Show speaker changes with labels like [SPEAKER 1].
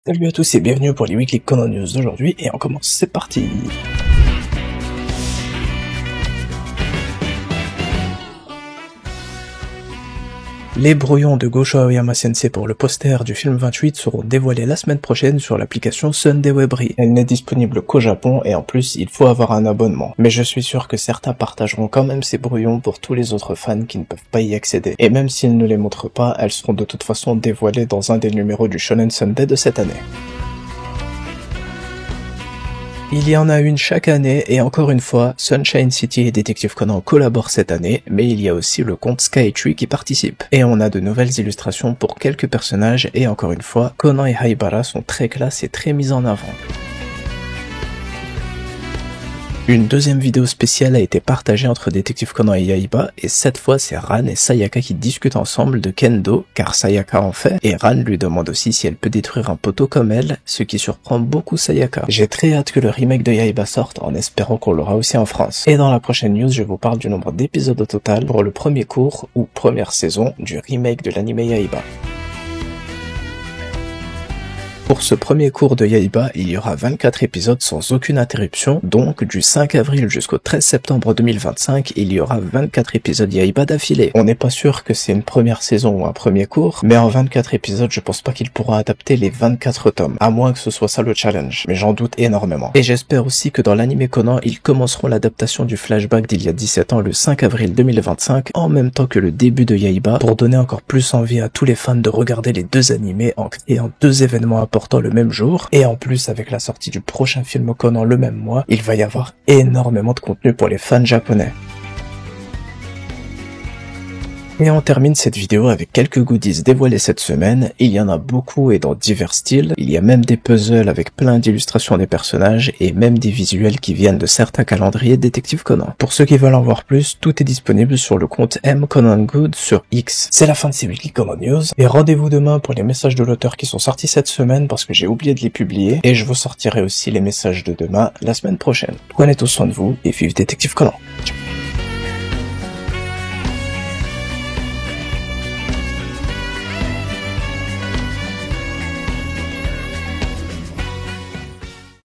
[SPEAKER 1] Salut à tous et bienvenue pour les Weekly Conan News d'aujourd'hui et on commence, c'est parti. Les brouillons de Gosho Aoyama Sensei pour le poster du film 28 seront dévoilés la semaine prochaine sur l'application Sunday Webry. Elle n'est disponible qu'au Japon et en plus il faut avoir un abonnement. Mais je suis sûr que certains partageront quand même ces brouillons pour tous les autres fans qui ne peuvent pas y accéder. Et même s'ils ne les montrent pas, elles seront de toute façon dévoilées dans un des numéros du Shonen Sunday de cette année. Il y en a une chaque année et encore une fois, Sunshine City et Detective Conan collaborent cette année, mais il y a aussi le compte Skytree qui participe. Et on a de nouvelles illustrations pour quelques personnages et encore une fois, Conan et Haibara sont très classe et très mis en avant. Une deuxième vidéo spéciale a été partagée entre Detective Conan et Yaiba, et cette fois c'est Ran et Sayaka qui discutent ensemble de Kendo, car Sayaka en fait, et Ran lui demande aussi si elle peut détruire un poteau comme elle, ce qui surprend beaucoup Sayaka. J'ai très hâte que le remake de Yaiba sorte, en espérant qu'on l'aura aussi en France. Et dans la prochaine news, je vous parle du nombre d'épisodes au total pour le premier cours, ou première saison, du remake de l'anime Yaiba. Pour ce premier cours de Yaiba, il y aura 24 épisodes sans aucune interruption, donc du 5 avril jusqu'au 13 septembre 2025, il y aura 24 épisodes Yaiba d'affilée. On n'est pas sûr que c'est une première saison ou un premier cours, mais en 24 épisodes, je pense pas qu'il pourra adapter les 24 tomes, à moins que ce soit ça le challenge, mais j'en doute énormément. Et j'espère aussi que dans l'anime Conan, ils commenceront l'adaptation du flashback d'il y a 17 ans le 5 avril 2025, en même temps que le début de Yaiba, pour donner encore plus envie à tous les fans de regarder les deux animés en créant deux événements importants le même jour, et en plus avec la sortie du prochain film Conan le même mois, il va y avoir énormément de contenu pour les fans japonais. Et on termine cette vidéo avec quelques goodies dévoilés cette semaine. Il y en a beaucoup et dans divers styles. Il y a même des puzzles avec plein d'illustrations des personnages et même des visuels qui viennent de certains calendriers Détective Conan. Pour ceux qui veulent en voir plus, tout est disponible sur le compte M Conan Good sur X. C'est la fin de ces Weekly Conan News et rendez-vous demain pour les messages de l'auteur qui sont sortis cette semaine parce que j'ai oublié de les publier et je vous sortirai aussi les messages de demain la semaine prochaine. Prenez tous soin de vous et vive Détective Conan. Ciao.